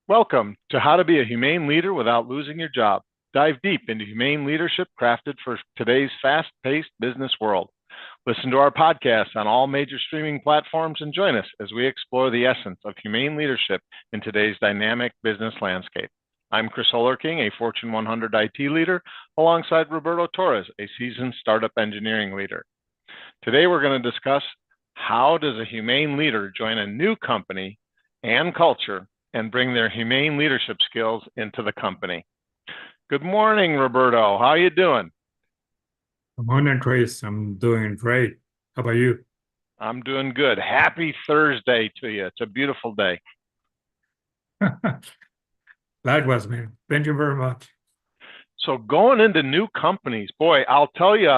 Welcome to How to Be a Humane Leader Without Losing Your Job. Dive deep into humane leadership crafted for today's fast-paced business world. Listen to our podcast on all major streaming platforms and join us as we explore the essence of humane leadership in today's dynamic business landscape. I'm Chris Hollerking, a Fortune 100 IT leader, alongside Roberto Torres, a seasoned startup engineering leader. Today we're going to discuss how does a humane leader join a new company and culture and bring their humane leadership skills into the company. Good morning, Roberto. How are you doing? Good morning, Chris. I'm doing great. How about you? I'm doing good. Happy Thursday to you. It's a beautiful day. Likewise, man. Thank you very much. So going into new companies, boy, I'll tell you,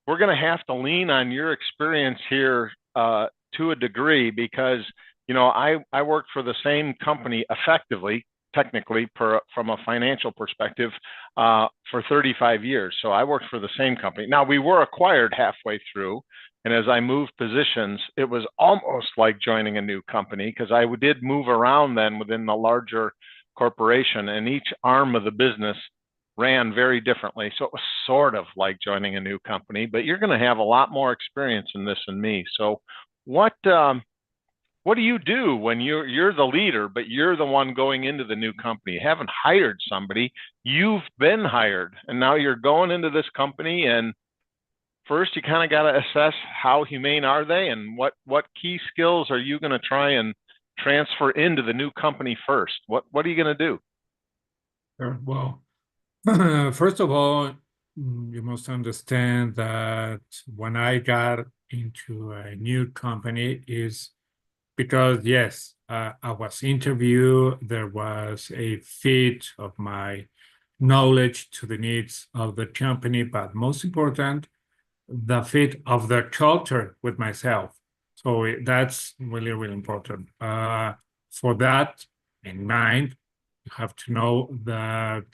we're going to have to lean on your experience here to a degree because, I worked for the same company effectively, technically, from a financial perspective, for 35 years. So I worked for the same company. Now, we were acquired halfway through. And as I moved positions, it was almost like joining a new company because I did move around then within the larger corporation, and each arm of the business ran very differently. So it was sort of like joining a new company, but you're going to have a lot more experience in this than me. So what do you do when you're the leader, but you're the one going into the new company? You haven't hired somebody, you've been hired, and now you're going into this company. And first, you kind of got to assess how humane are they, and what key skills are you going to try and transfer into the new company first? What are you going to do? Well, first of all, you must understand that when I got into a new company is because, yes, I was interviewed, there was a fit of my knowledge to the needs of the company, but most important, the fit of the culture with myself. So that's really, really important. For that in mind, you have to know that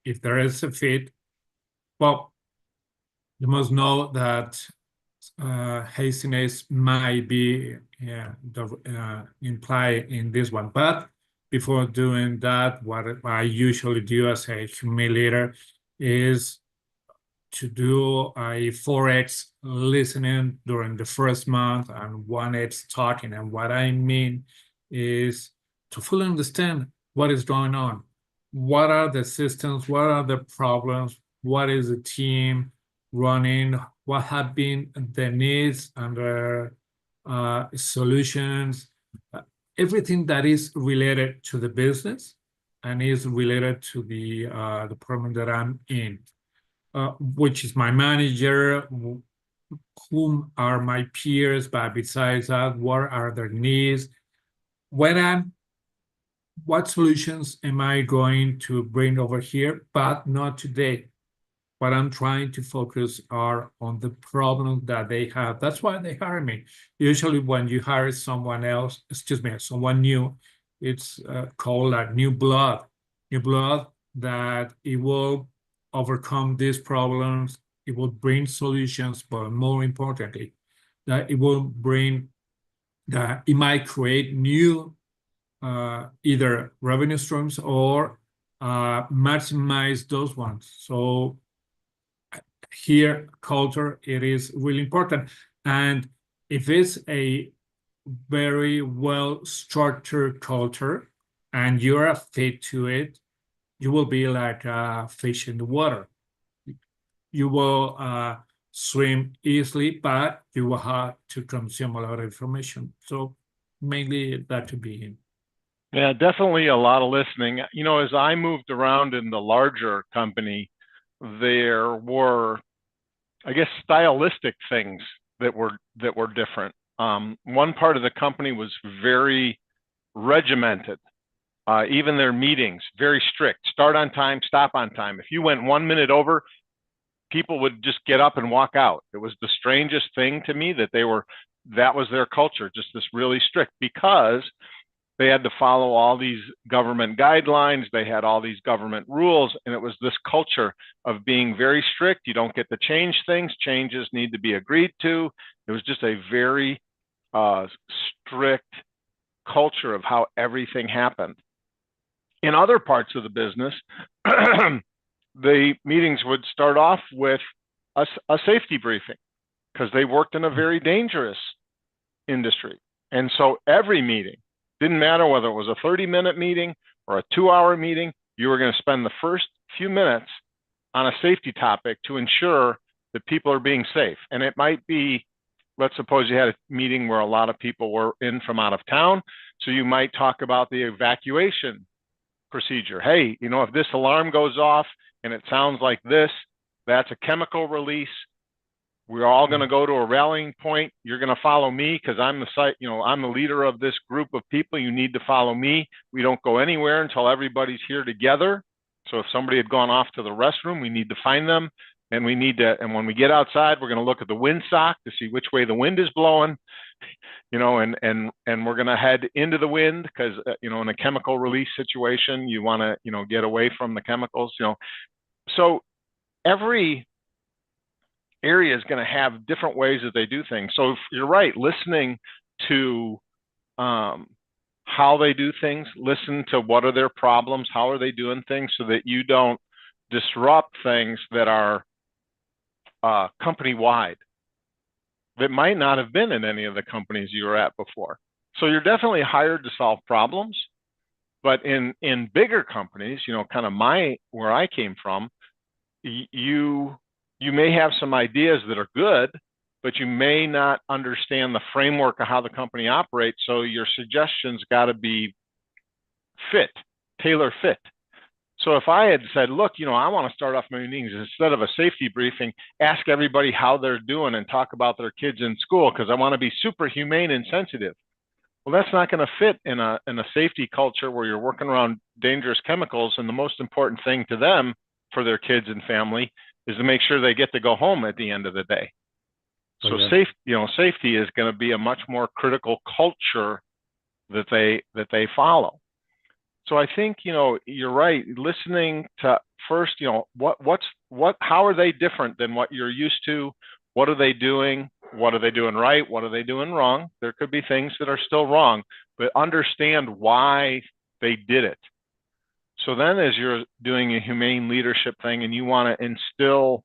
if there is a fit, well, you must know that hastiness might be implied in this one. But before doing that, what I usually do as a humane leader is to do a 4x listening during the first month and 1x talking. And what I mean is to fully understand what is going on. What are the systems? What are the problems? What is the team running? What have been the needs and the solutions? Everything that is related to the business and is related to the department that I'm in, which is my manager, whom are my peers, but besides that, what are their needs? What solutions am I going to bring over here, but not today? What I'm trying to focus are on the problems that they have. That's why they hire me. Usually when you hire someone else, someone new, it's called like new blood that it will overcome these problems. It will bring solutions, but more importantly, that it might create new either revenue streams or maximize those ones. So here, culture, it is really important. And if it's a very well structured culture and you're a fit to it, you will be like a fish in the water. You will swim easily, but you will have to consume a lot of information. So mainly that to be. Yeah, definitely a lot of listening. As I moved around in the larger company, there were, I guess, stylistic things that were different. One part of the company was very regimented. Even their meetings, very strict. Start on time, stop on time. If you went 1 minute over, people would just get up and walk out. It was the strangest thing to me that was their culture, just this really strict, because they had to follow all these government guidelines. They had all these government rules, and it was this culture of being very strict. You don't get to change things. Changes need to be agreed to. It was just a very strict culture of how everything happened. In other parts of the business, the meetings would start off with a safety briefing because they worked in a very dangerous industry. And so every meeting, didn't matter whether it was a 30-minute meeting or a 2-hour meeting, you were going to spend the first few minutes on a safety topic to ensure that people are being safe. And it might be, let's suppose you had a meeting where a lot of people were in from out of town. So you might talk about the evacuation procedure. Hey, if this alarm goes off and it sounds like this, that's a chemical release. We're all going to go to a rallying point. You're going to follow me because I'm I'm the leader of this group of people. You need to follow me. We don't go anywhere until everybody's here together. So if somebody had gone off to the restroom, we need to find them. And and when we get outside, we're going to look at the windsock to see which way the wind is blowing, and we're going to head into the wind because, in a chemical release situation, you want to, get away from the chemicals, So every area is going to have different ways that they do things. So you're right, listening to how they do things, listen to what are their problems, how are they doing things so that you don't disrupt things that are company-wide that might not have been in any of the companies you were at before. So you're definitely hired to solve problems, but in bigger companies, kind of where I came from, you may have some ideas that are good, but you may not understand the framework of how the company operates. So your suggestions got to be tailor fit. So if I had said, look, I want to start off my meetings instead of a safety briefing, ask everybody how they're doing and talk about their kids in school because I want to be super humane and sensitive. Well, that's not going to fit in a safety culture where you're working around dangerous chemicals, and the most important thing to them for their kids and family is to make sure they get to go home at the end of the day. So safety is going to be a much more critical culture that they follow. So I think, you're right. Listening to first, how are they different than what you're used to? What are they doing? What are they doing right? What are they doing wrong? There could be things that are still wrong, but understand why they did it. So then as you're doing a humane leadership thing and you want to instill,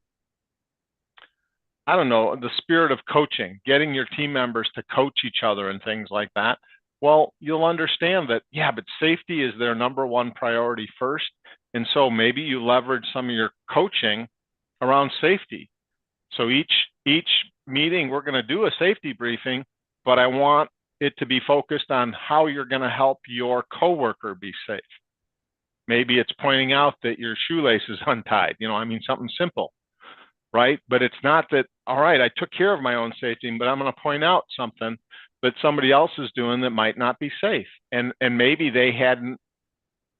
the spirit of coaching, getting your team members to coach each other and things like that, well, you'll understand that, but safety is their number one priority first. And so maybe you leverage some of your coaching around safety. So each meeting, we're going to do a safety briefing, but I want it to be focused on how you're going to help your coworker be safe. Maybe it's pointing out that your shoelace is untied, something simple, right? But it's not that, all right, I took care of my own safety, but I'm going to point out something that somebody else is doing that might not be safe. And maybe they hadn't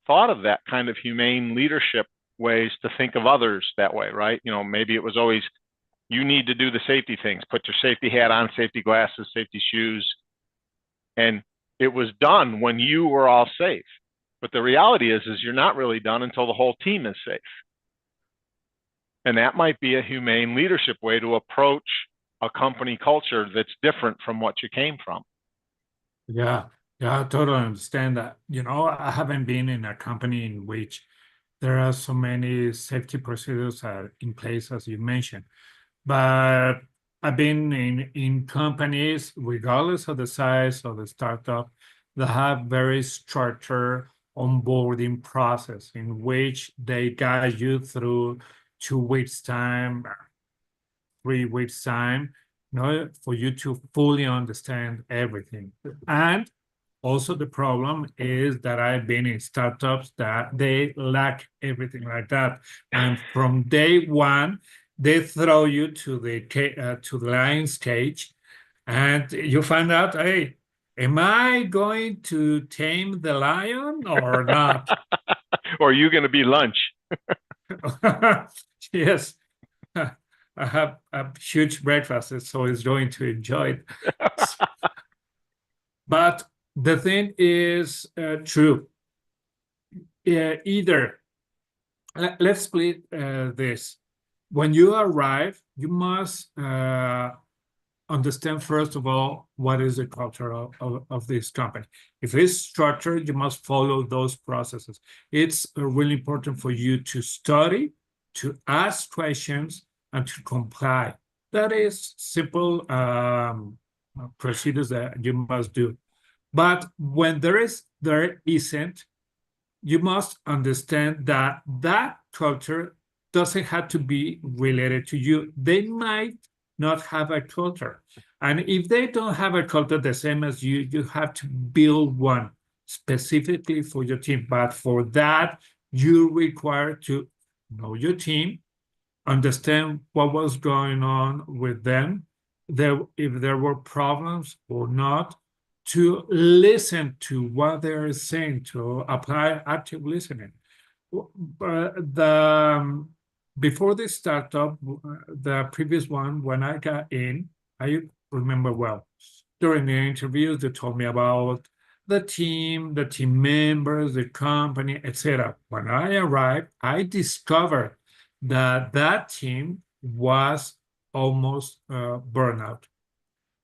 thought of that kind of humane leadership ways to think of others that way, right? Maybe it was always, you need to do the safety things, put your safety hat on, safety glasses, safety shoes. And it was done when you were all safe. But the reality is you're not really done until the whole team is safe. And that might be a humane leadership way to approach a company culture that's different from what you came from. Yeah, I totally understand that. I haven't been in a company in which there are so many safety procedures in place, as you mentioned. But I've been in companies, regardless of the size of the startup, that have very structured onboarding process in which they guide you through 2 weeks time, 3 weeks time, for you to fully understand everything. And also the problem is that I've been in startups that they lack everything like that. And from day one, they throw you to the lion's cage, and you find out, hey, am I going to tame the lion or not? Or are you going to be lunch? Yes. I have a huge breakfast, so he's going to enjoy it. But the thing is true. Either, let's split this. When you arrive, you must understand first of all what is the culture of this company. If it's structured, you must follow those processes. It's really important for you to study, to ask questions, and to comply. That is simple procedures that you must do. But when there isn't, you must understand that that culture doesn't have to be related to you. They might not have a culture. And if they don't have a culture the same as you have to build one specifically for your team. But for that, you require to know your team, understand what was going on with them, if there were problems or not, to listen to what they're saying, to apply active listening. The before this startup, the previous one, when I got in, I remember well. During the interviews, they told me about the team members, the company, etc. When I arrived, I discovered that that team was almost burnout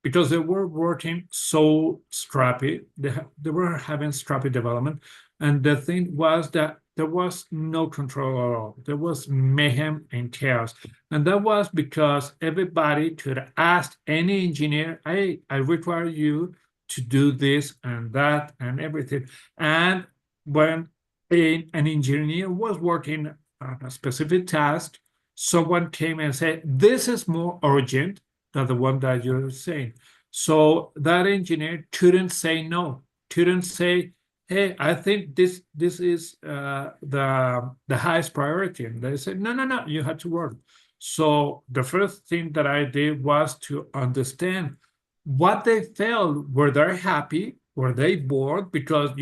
because they were working so scrappy. They were having scrappy development. And the thing was that there was no control at all. There was mayhem and chaos. And that was because everybody could ask any engineer, hey, I require you to do this and that and everything. And when an engineer was working on a specific task, someone came and said, this is more urgent than the one that you're saying. So that engineer couldn't say no, couldn't say, hey, I think this is the highest priority. And they said, no, you have to work. So the first thing that I did was to understand what they felt. Were they happy? Were they bored? Because,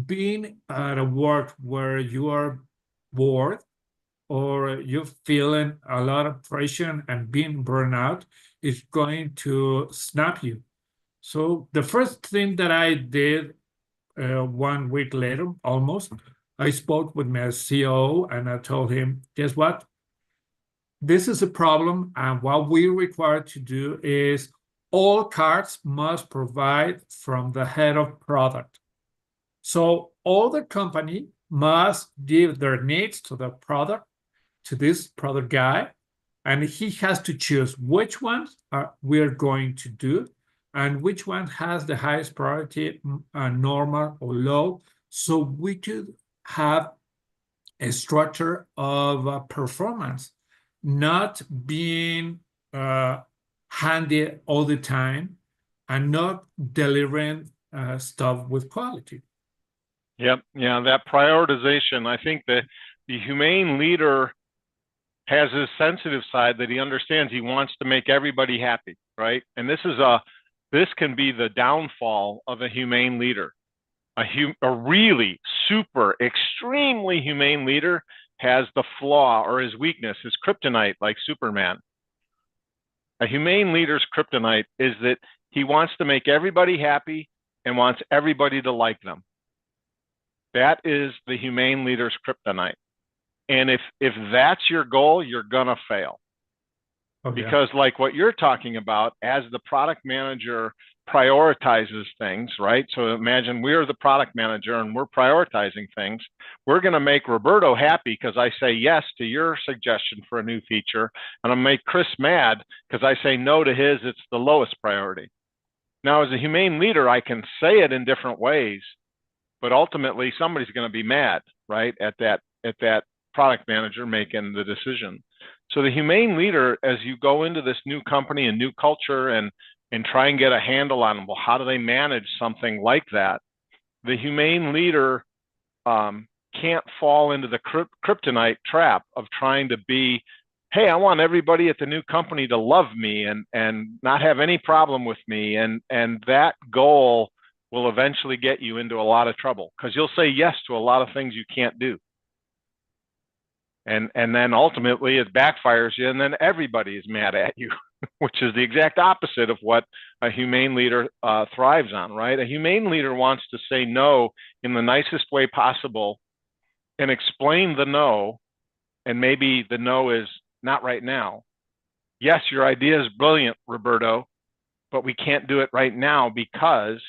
being at a work where you are bored or you're feeling a lot of pressure and being burned out is going to snap you. So the first thing that I did 1 week later, almost, I spoke with my CEO and I told him, guess what? This is a problem, and what we require to do is all cards must provide from the head of product. So all the company must give their needs to the product, to this product guy, and he has to choose which ones we're going to do and which one has the highest priority, normal or low, so we could have a structure of performance, not being handy all the time and not delivering stuff with quality. Yep. Yeah, that prioritization. I think that the humane leader has his sensitive side that he understands. He wants to make everybody happy, right? And this can be the downfall of a humane leader. A really super, extremely humane leader has the flaw or his weakness, his kryptonite, like Superman. A humane leader's kryptonite is that he wants to make everybody happy and wants everybody to like them. That is the humane leader's kryptonite. And if that's your goal, you're gonna fail. Oh, yeah. Because like what you're talking about, as the product manager prioritizes things, right? So imagine we're the product manager and we're prioritizing things. We're going to make Roberto happy because I say yes to your suggestion for a new feature, and I'll make Chris mad because I say no to his. It's the lowest priority. Now, as a humane leader, I can say it in different ways, but ultimately somebody's going to be mad, right, at that product manager making the decision. So the humane leader, as you go into this new company and new culture and try and get a handle on, well, how do they manage something like that? The humane leader can't fall into the kryptonite trap of trying to be, hey, I want everybody at the new company to love me and not have any problem with me. And that goal will eventually get you into a lot of trouble because you'll say yes to a lot of things you can't do. And then ultimately it backfires you, and then everybody is mad at you, which is the exact opposite of what a humane leader thrives on, right? A humane leader wants to say no in the nicest way possible and explain the no, and maybe the no is not right now, yes, your idea is brilliant, Roberto, but we can't do it right now because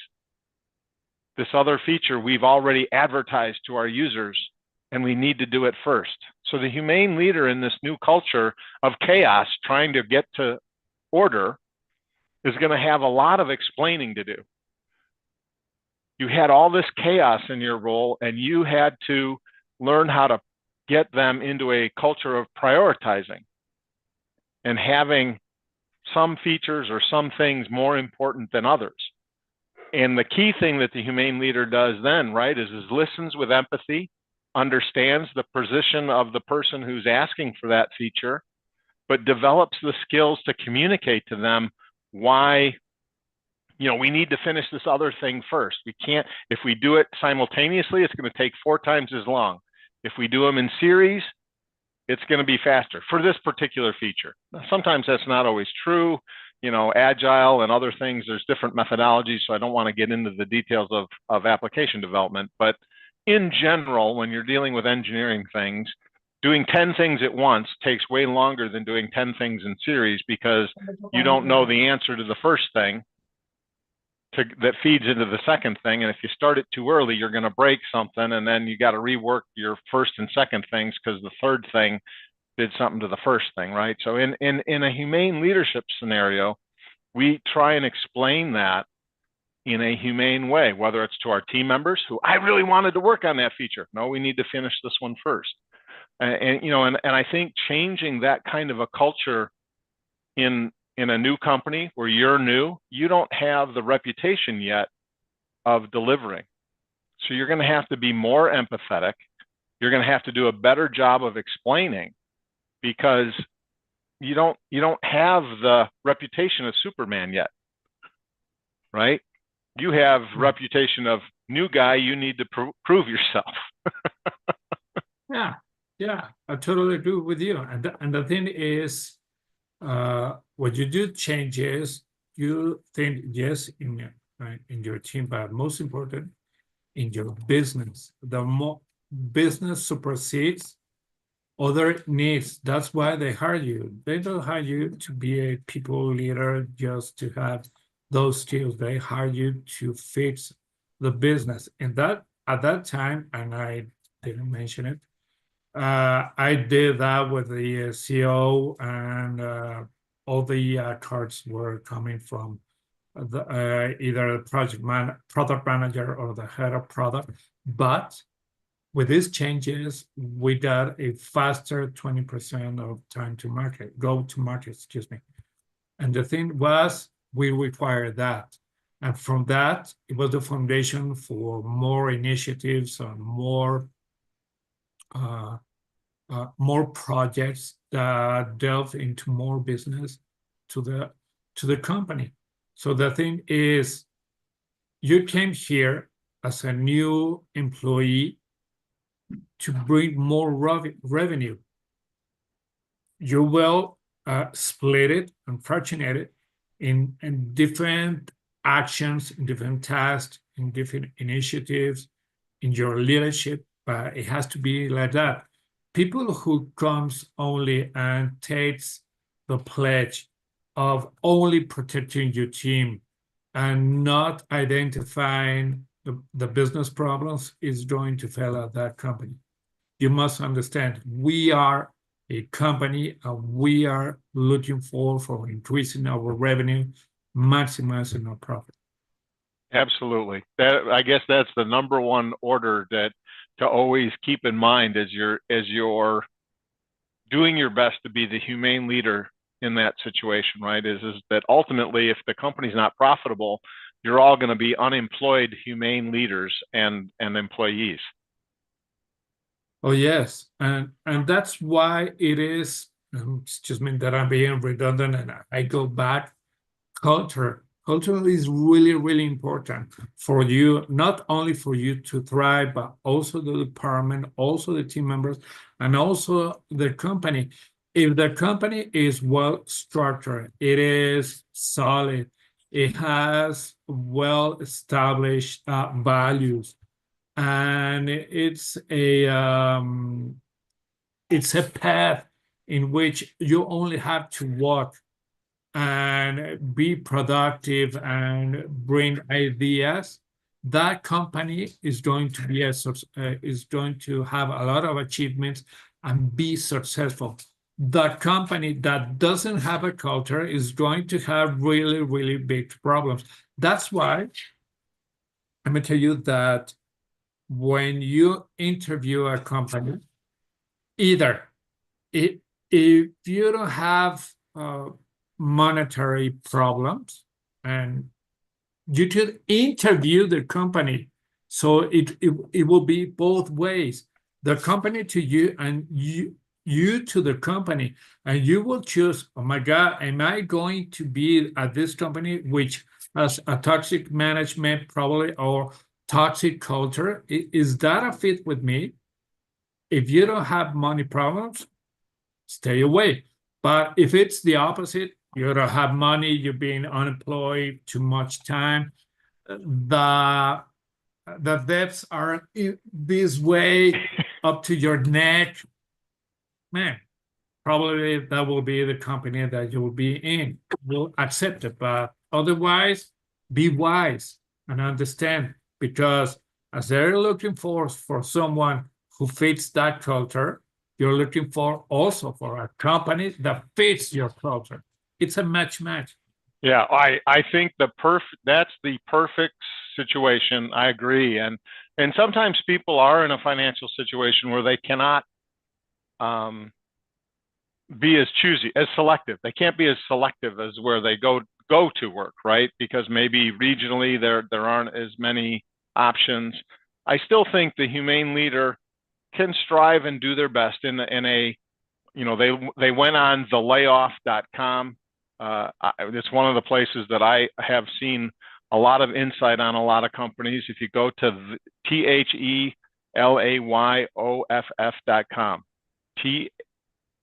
this other feature we've already advertised to our users and we need to do it first. So the humane leader in this new culture of chaos trying to get to order is going to have a lot of explaining to do. You had all this chaos in your role and you had to learn how to get them into a culture of prioritizing and having some features or some things more important than others. And the key thing that the humane leader does then, right, is listens with empathy, understands the position of the person who's asking for that feature, but develops the skills to communicate to them why, we need to finish this other thing first. We can't, if we do it simultaneously, it's going to take 4 times as long. If we do them in series, it's going to be faster for this particular feature. Sometimes that's not always true. Agile and other things, there's different methodologies, so I don't want to get into the details of application development. But in general, when you're dealing with engineering things, doing 10 things at once takes way longer than doing 10 things in series because you don't know the answer to the first thing that feeds into the second thing. And if you start it too early, you're going to break something, and then you got to rework your first and second things because the third thing did something to the first thing, right? So in a humane leadership scenario, we try and explain that in a humane way, whether it's to our team members who, I really wanted to work on that feature. No, we need to finish this one first. And I think changing that kind of a culture in a new company where you're new, you don't have the reputation yet of delivering. So you're going to have to be more empathetic. You're going to have to do a better job of explaining because you don't have the reputation of Superman yet, right? You have reputation of new guy. You need to prove yourself. Yeah, I totally agree with you. And the thing is, when you do changes, you think, yes, in your team, but most important, in your business. The more business supersedes other needs. That's why they hire you. They don't hire you to be a people leader just to have those skills. They hire you to fix the business. And that at that time, and I didn't mention it, I did that with the CEO, and all the cards were coming from either the product manager or the head of product. But with these changes, we got a faster 20% of time to market, go to market, excuse me. And the thing was, we required that. And from that, it was the foundation for more initiatives and more projects that delve into more business to the company. So the thing is, you came here as a new employee to bring more revenue. You will split it and fractionate it in different actions, in different tasks, in different initiatives, in your leadership, but it has to be like that. People who comes only and takes the pledge of only protecting your team and not identifying the business problems is going to fail at that company. You must understand, we are a company and we are looking for increasing our revenue, maximizing our profit. Absolutely. I guess that's the number one order that to always keep in mind as you're doing your best to be the humane leader in that situation, right? Is that ultimately, if the company's not profitable, you're all going to be unemployed humane leaders and employees. Oh yes, and that's why it is. Excuse me that I'm being redundant, and I go back. Culture is really important for you, not only for you to thrive, but also the department, also the team members, and also the company. If the company is well structured, it is solid, it has well established values, and it's a path in which you only have to work and be productive and bring ideas, that company is going to be is going to have a lot of achievements and be successful. The company that doesn't have a culture is going to have really, really big problems. That's why I'm going to tell you that when you interview a company, either if, if you don't have monetary problems, and you could interview the company, so it will be both ways, the company to you and you to the company, and you will choose, oh my God, am I going to be at this company which has a toxic management probably or toxic culture? Is that a fit with me? If you don't have money problems, stay away. But if it's the opposite, you don't have money, you're being unemployed, too much time, the the debts are in this way up to your neck, man, probably that will be the company that you will be in. You'll accept it, but otherwise, be wise and understand, because as they're looking for someone who fits that culture, you're looking for also for a company that fits your culture. It's a match. Yeah, I think that's the perfect situation. I agree. And sometimes people are in a financial situation where they cannot um be as choosy, as selective. They can't be as selective as where they go to work, right? Because maybe regionally there aren't as many options. I still think the humane leader can strive and do their best in a, you know, they went on thelayoff.com. It's one of the places that I have seen a lot of insight on a lot of companies. If you go to THELAYOFF.com,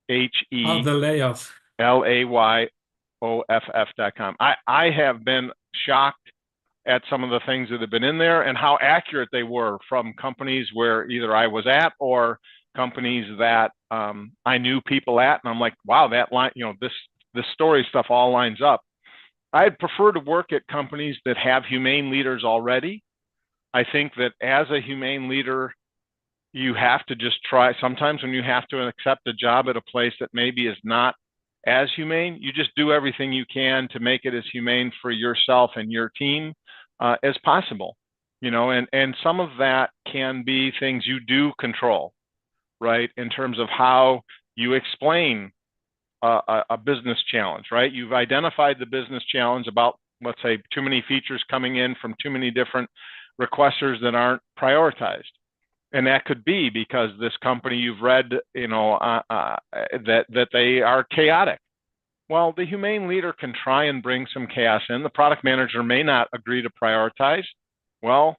Of the layoff. THELAYOFF.com. I have been shocked at some of the things that have been in there and how accurate they were from companies where either I was at or companies that I knew people at. And I'm like, wow, that line, you know, this story stuff all lines up. I'd prefer to work at companies that have humane leaders already. I think that as a humane leader, you have to just try. Sometimes when you have to accept a job at a place that maybe is not as humane, you just do everything you can to make it as humane for yourself and your team as possible. You know, and some of that can be things you do control, right? In terms of how you explain a business challenge, right? You've identified the business challenge about, let's say, too many features coming in from too many different requesters that aren't prioritized. And that could be because this company you've read, you know, that they are chaotic. Well, the humane leader can try and bring some chaos in. The product manager may not agree to prioritize. Well,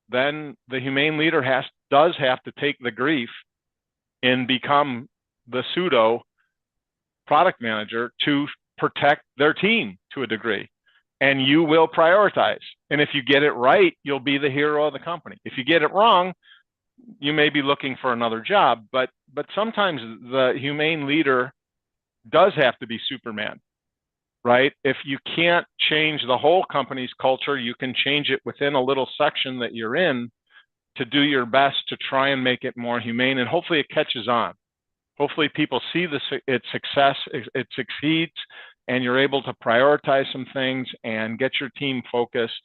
then the humane leader does have to take the grief and become the pseudo product manager to protect their team to a degree. And you will prioritize. And if you get it right, you'll be the hero of the company. If you get it wrong, you may be looking for another job. But sometimes the humane leader does have to be Superman, right? If you can't change the whole company's culture, you can change it within a little section that you're in to do your best to try and make it more humane. And hopefully it catches on. Hopefully people see its success, it succeeds, and you're able to prioritize some things and get your team focused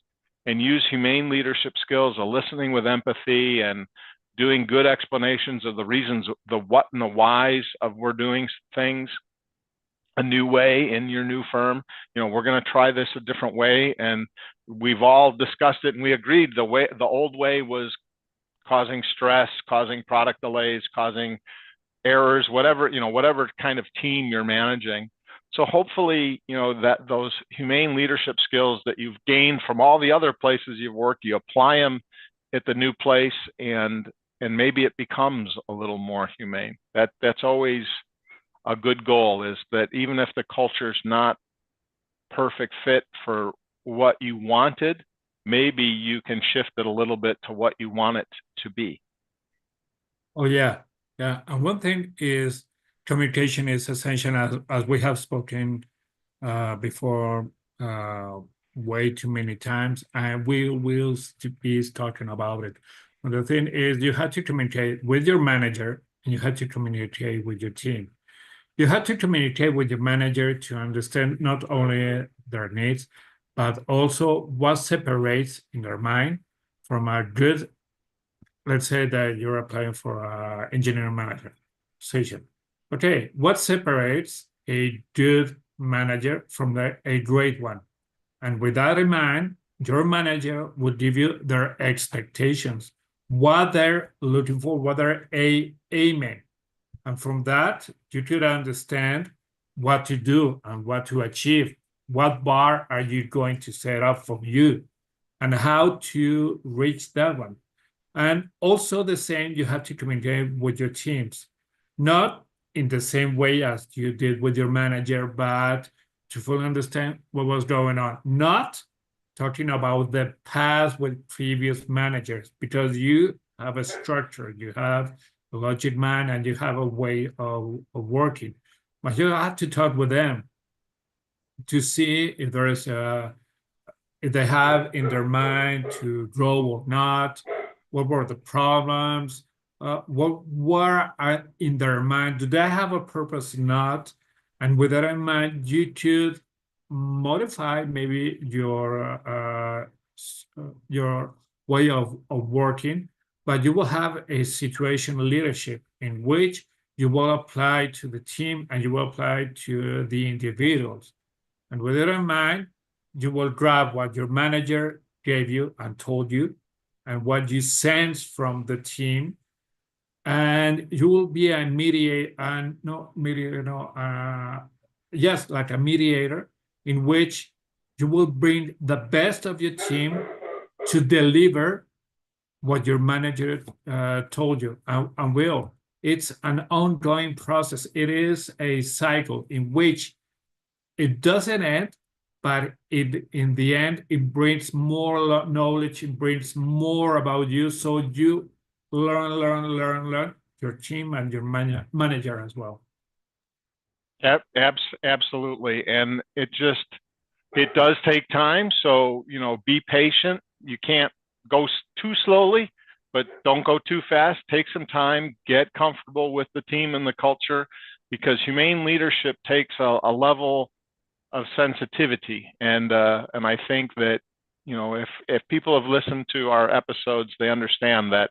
and use humane leadership skills of listening with empathy and doing good explanations of the reasons, the what and the whys of we're doing things a new way in your new firm. You know, we're going to try this a different way. And we've all discussed it and we agreed the old way was causing stress, causing product delays, causing errors, whatever kind of team you're managing. So hopefully, you know, that those humane leadership skills that you've gained from all the other places you've worked, you apply them at the new place and maybe it becomes a little more humane. That's always a good goal, is that even if the culture's not perfect fit for what you wanted, maybe you can shift it a little bit to what you want it to be. Oh yeah. And one thing is communication is essential, as we have spoken before way too many times, and we will be talking about it. And the thing is, you have to communicate with your manager, and you have to communicate with your team. You have to communicate with your manager to understand not only their needs, but also what separates in their mind from a good, let's say that you're applying for an engineering manager position. Okay, what separates a good manager from a great one? And with that in mind, your manager will give you their expectations, what they're looking for, what they're aiming. And from that, you could understand what to do and what to achieve. What bar are you going to set up for you and how to reach that one? And also the same, you have to communicate with your teams, not in the same way as you did with your manager, but to fully understand what was going on. Not talking about the past with previous managers, because you have a structure, you have a logic man, and you have a way of working. But you have to talk with them to see if there is if they have in their mind to grow or not, what were the problems, what were in their mind, do they have a purpose or not? And with that in mind, you could modify maybe your way of working, but you will have a situational leadership in which you will apply to the team and you will apply to the individuals. And with it in mind, you will grab what your manager gave you and told you, and what you sense from the team, and you will be a mediator, and no mediator, no, yes, like a mediator, in which you will bring the best of your team to deliver what your manager told you and will. It's an ongoing process. It is a cycle in which it doesn't end, but in the end, it brings more knowledge, it brings more about you. So you learn your team and your manager as well. Absolutely. And it does take time. So, be patient. You can't go too slowly, but don't go too fast. Take some time, get comfortable with the team and the culture, because humane leadership takes a level of sensitivity. And I think that, if people have listened to our episodes, they understand that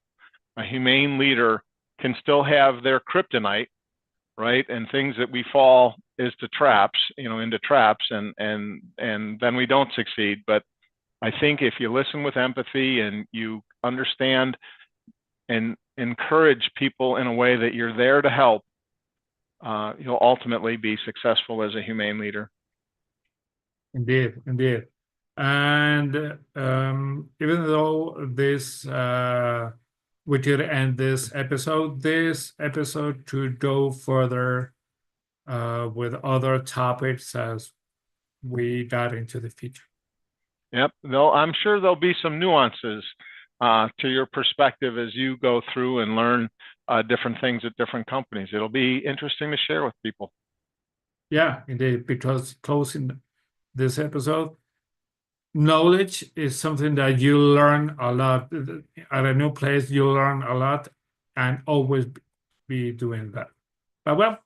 a humane leader can still have their kryptonite, right? And things that we fall into traps, and then we don't succeed. But I think if you listen with empathy and you understand and encourage people in a way that you're there to help, you'll ultimately be successful as a humane leader. Indeed, indeed. And even though we could end this episode could go further with other topics as we got into the future. Yep. I'm sure there'll be some nuances to your perspective as you go through and learn different things at different companies. It'll be interesting to share with people. Yeah, indeed, because closing this episode, knowledge is something that you learn a lot. At a new place, you learn a lot and always be doing that. But well,